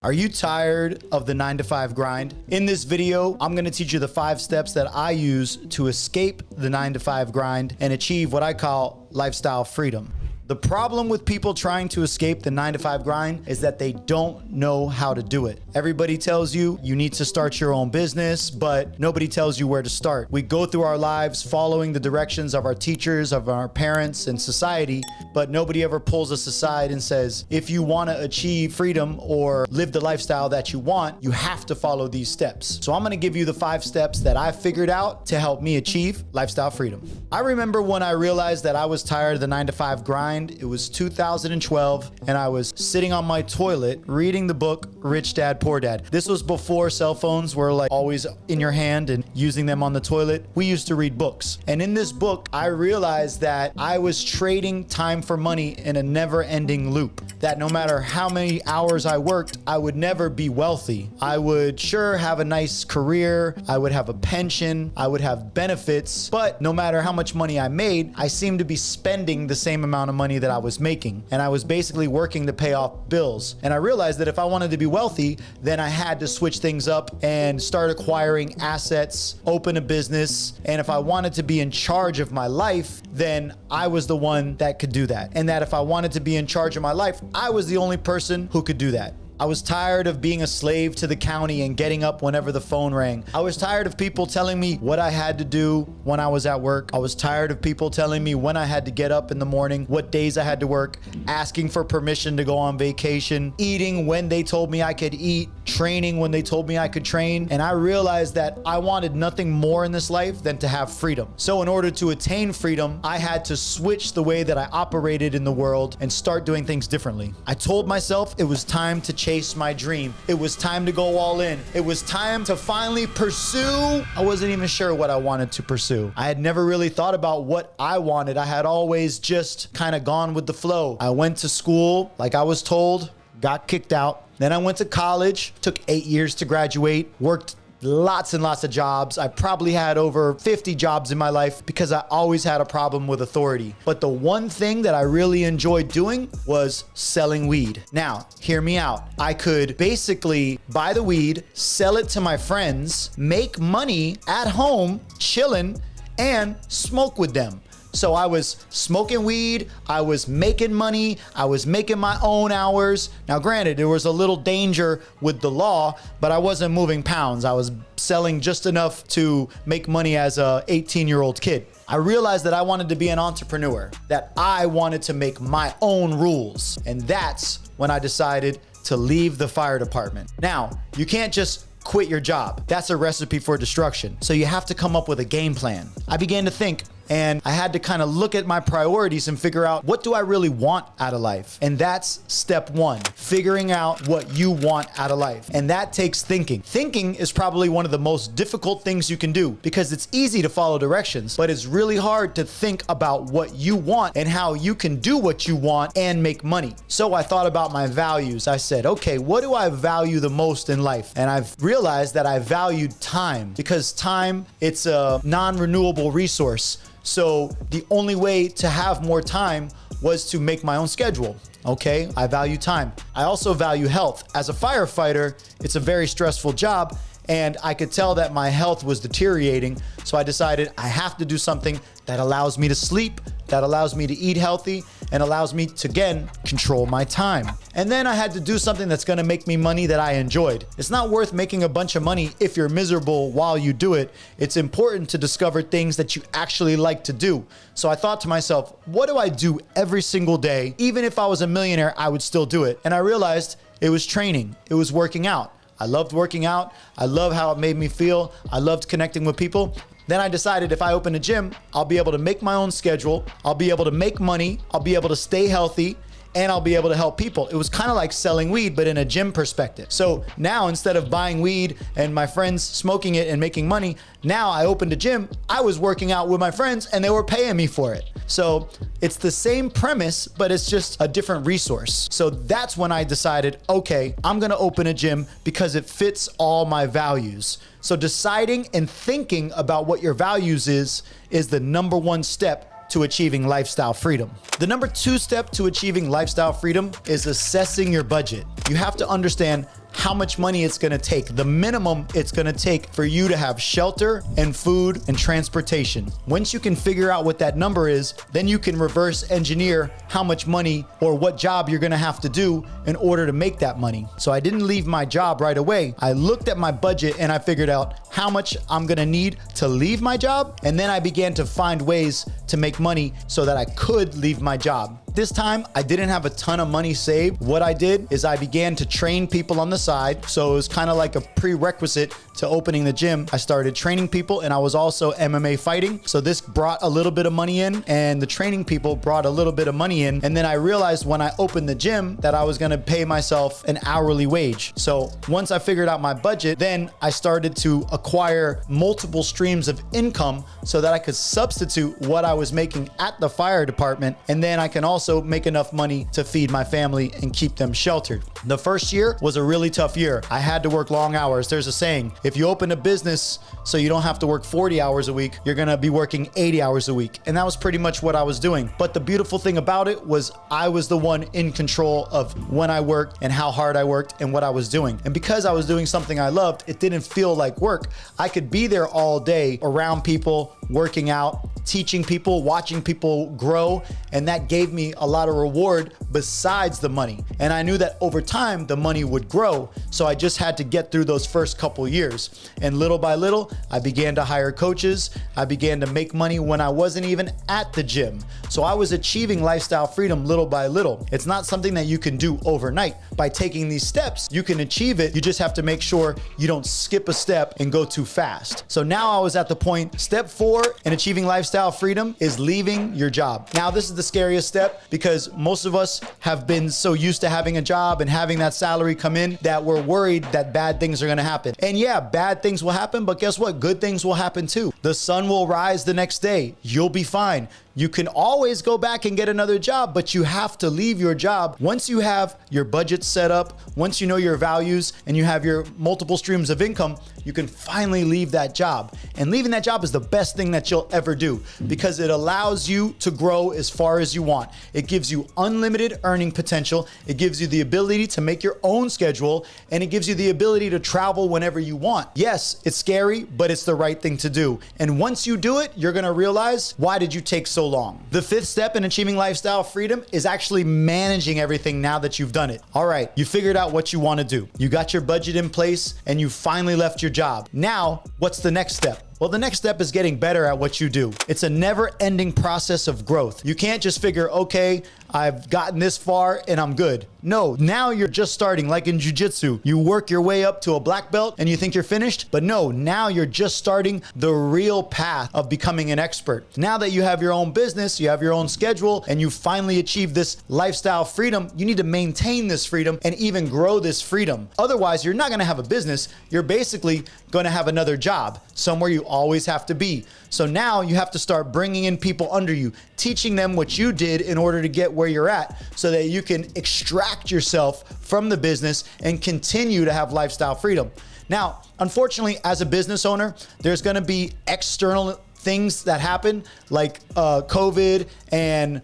Are you tired of the 9-to-5 grind? In this video, I'm gonna teach you the 5 steps that I use to escape the 9-to-5 grind and achieve what I call lifestyle freedom. The problem with people trying to escape the 9-to-5 grind is that they don't know how to do it. Everybody tells you you need to start your own business, but nobody tells you where to start. We go through our lives following the directions of our teachers, of our parents, and society, but nobody ever pulls us aside and says, if you want to achieve freedom or live the lifestyle that you want, you have to follow these steps. So I'm going to give you the 5 steps that I figured out to help me achieve lifestyle freedom. I remember when I realized that I was tired of the 9-to-5 grind. It was 2012, and I was sitting on my toilet reading the book Rich Dad, Poor Dad. This was before cell phones were like always in your hand and using them on the toilet. We used to read books. And in this book, I realized that I was trading time for money in a never-ending loop. That no matter how many hours I worked, I would never be wealthy. I would sure have a nice career, I would have a pension, I would have benefits, but no matter how much money I made, I seemed to be spending the same amount of money that I was making. And I was basically working to pay off bills. And I realized that if I wanted to be wealthy, then I had to switch things up and start acquiring assets, open a business. And if I wanted to be in charge of my life, then I was the one that could do that. And that if I wanted to be in charge of my life, I was the only person who could do that. I was tired of being a slave to the county and getting up whenever the phone rang. I was tired of people telling me what I had to do when I was at work. I was tired of people telling me when I had to get up in the morning, what days I had to work, asking for permission to go on vacation, eating when they told me I could eat, training when they told me I could train. And I realized that I wanted nothing more in this life than to have freedom. So in order to attain freedom, I had to switch the way that I operated in the world and start doing things differently. I told myself it was time to chase my dream. It was time to go all in. It was time to finally pursue. I wasn't even sure what I wanted to pursue. I had never really thought about what I wanted. I had always just kind of gone with the flow. I went to school like I was told, got kicked out. Then I went to college, took 8 years to graduate, worked lots and lots of jobs. I probably had over 50 jobs in my life because I always had a problem with authority. But the one thing that I really enjoyed doing was selling weed. Now, hear me out. I could basically buy the weed, sell it to my friends, make money at home, chilling, and smoke with them. So I was smoking weed, I was making money, I was making my own hours. Now granted, there was a little danger with the law, but I wasn't moving pounds. I was selling just enough to make money as a 18-year-old kid. I realized that I wanted to be an entrepreneur, that I wanted to make my own rules. And that's when I decided to leave the fire department. Now, you can't just quit your job. That's a recipe for destruction. So you have to come up with a game plan. I began to think, and I had to kind of look at my priorities and figure out, what do I really want out of life? And that's step 1, figuring out what you want out of life. And that takes thinking. Thinking is probably one of the most difficult things you can do because it's easy to follow directions, but it's really hard to think about what you want and how you can do what you want and make money. So I thought about my values. I said, okay, what do I value the most in life? And I've realized that I valued time because time, it's a non-renewable resource. So the only way to have more time was to make my own schedule. Okay, I value time. I also value health. As a firefighter, it's a very stressful job, and I could tell that my health was deteriorating. So I decided I have to do something that allows me to sleep, that allows me to eat healthy, and allows me to, again, control my time. And then I had to do something that's gonna make me money that I enjoyed. It's not worth making a bunch of money if you're miserable while you do it. It's important to discover things that you actually like to do. So I thought to myself, what do I do every single day? Even if I was a millionaire, I would still do it. And I realized it was training, it was working out. I loved working out. I love how it made me feel. I loved connecting with people. Then I decided if I open a gym, I'll be able to make my own schedule. I'll be able to make money. I'll be able to stay healthy, and I'll be able to help people. It was kind of like selling weed, but in a gym perspective. So now instead of buying weed and my friends smoking it and making money, now I opened a gym. I was working out with my friends and they were paying me for it. So it's the same premise, but it's just a different resource. So that's when I decided, okay, I'm gonna open a gym because it fits all my values. So deciding and thinking about what your values is the number 1 step to achieving lifestyle freedom. The number 2 step to achieving lifestyle freedom is assessing your budget. You have to understand how much money it's gonna take, the minimum it's gonna take for you to have shelter and food and transportation. Once you can figure out what that number is, then you can reverse engineer how much money or what job you're gonna have to do in order to make that money. So I didn't leave my job right away. I looked at my budget and I figured out how much I'm gonna need to leave my job. And then I began to find ways to make money so that I could leave my job. This time, I didn't have a ton of money saved. What I did is I began to train people on the side. So it was kind of like a prerequisite to opening the gym. I started training people and I was also MMA fighting. So this brought a little bit of money in and the training people brought a little bit of money in. And then I realized when I opened the gym that I was gonna pay myself an hourly wage. So once I figured out my budget, then I started to acquire multiple streams of income so that I could substitute what I was making at the fire department. And then I can also make enough money to feed my family and keep them sheltered. The first year was a really tough year. I had to work long hours. There's a saying, if you open a business so you don't have to work 40 hours a week, you're gonna be working 80 hours a week. And that was pretty much what I was doing. But the beautiful thing about it was I was the one in control of when I worked and how hard I worked and what I was doing. And because I was doing something I loved, it didn't feel like work. I could be there all day around people, working out, teaching people, watching people grow, and that gave me a lot of reward besides the money. And I knew that over time the money would grow, so I just had to get through those first couple years. And little by little, I began to hire coaches. I began to make money when I wasn't even at the gym. So I was achieving lifestyle freedom little by little. It's not something that you can do overnight. By taking these steps, you can achieve it. You just have to make sure you don't skip a step and go too fast. So now I was at the point, step 4 in achieving lifestyle freedom is leaving your job. Now this is the scariest step because most of us have been so used to having a job and having that salary come in that we're worried that bad things are gonna happen. And yeah, bad things will happen, but guess what? Good things will happen too. The sun will rise the next day. You'll be fine. You can always go back and get another job, but you have to leave your job. Once you have your budget set up, once you know your values and you have your multiple streams of income, you can finally leave that job. And leaving that job is the best thing that you'll ever do because it allows you to grow as far as you want. It gives you unlimited earning potential. It gives you the ability to make your own schedule, and it gives you the ability to travel whenever you want. Yes, it's scary, but it's the right thing to do. And once you do it, you're gonna realize, why did you take so long? The 5th step in achieving lifestyle freedom is actually managing everything now that you've done it. All right, you figured out what you wanna do. You got your budget in place and you finally left your job. Now, what's the next step? Well, the next step is getting better at what you do. It's a never-ending process of growth. You can't just figure, okay, I've gotten this far and I'm good. No, now you're just starting, like in jiu-jitsu. You work your way up to a black belt and you think you're finished, but no, now you're just starting the real path of becoming an expert. Now that you have your own business, you have your own schedule, and you finally achieve this lifestyle freedom, you need to maintain this freedom and even grow this freedom. Otherwise, you're not gonna have a business. You're basically gonna have another job, somewhere you always have to be. So now you have to start bringing in people under you, teaching them what you did in order to get where you're at so that you can extract yourself from the business and continue to have lifestyle freedom. Now, unfortunately, as a business owner, there's gonna be external things that happen like COVID and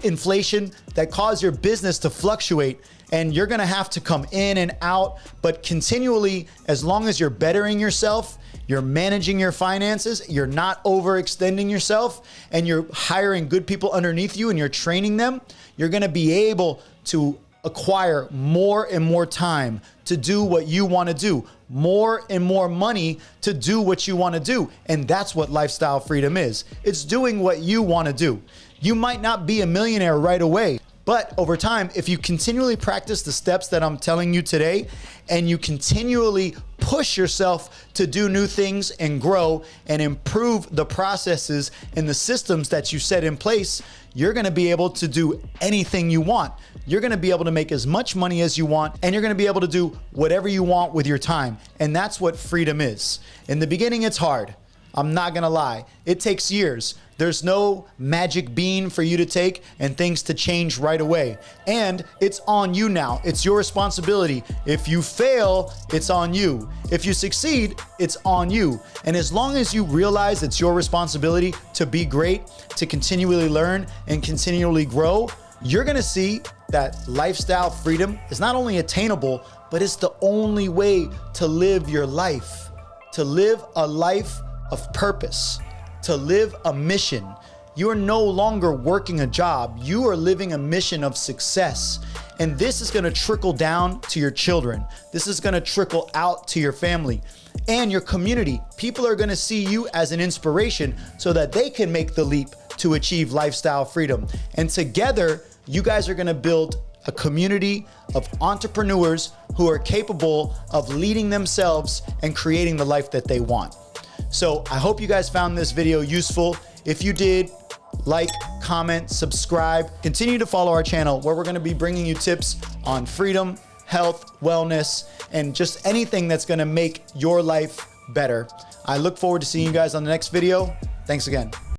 inflation that cause your business to fluctuate. And you're gonna have to come in and out, but continually, as long as you're bettering yourself, you're managing your finances, you're not overextending yourself, and you're hiring good people underneath you and you're training them, you're gonna be able to acquire more and more time to do what you wanna do, more and more money to do what you wanna do. And that's what lifestyle freedom is. It's doing what you wanna do. You might not be a millionaire right away, but over time, if you continually practice the steps that I'm telling you today, and you continually push yourself to do new things and grow and improve the processes and the systems that you set in place, you're gonna be able to do anything you want. You're gonna be able to make as much money as you want, and you're gonna be able to do whatever you want with your time. And that's what freedom is. In the beginning, it's hard. I'm not gonna lie. It takes years. There's no magic bean for you to take and things to change right away. And it's on you now. It's your responsibility. If you fail, it's on you. If you succeed, it's on you. And as long as you realize it's your responsibility to be great, to continually learn and continually grow, you're gonna see that lifestyle freedom is not only attainable, but it's the only way to live your life, to live a life of purpose, to live a mission. You are no longer working a job. You are living a mission of success. And this is gonna trickle down to your children. This is gonna trickle out to your family and your community. People are gonna see you as an inspiration so that they can make the leap to achieve lifestyle freedom. And together, you guys are gonna build a community of entrepreneurs who are capable of leading themselves and creating the life that they want. So I hope you guys found this video useful. If you did, like, comment, subscribe, continue to follow our channel where we're gonna be bringing you tips on freedom, health, wellness, and just anything that's gonna make your life better. I look forward to seeing you guys on the next video. Thanks again.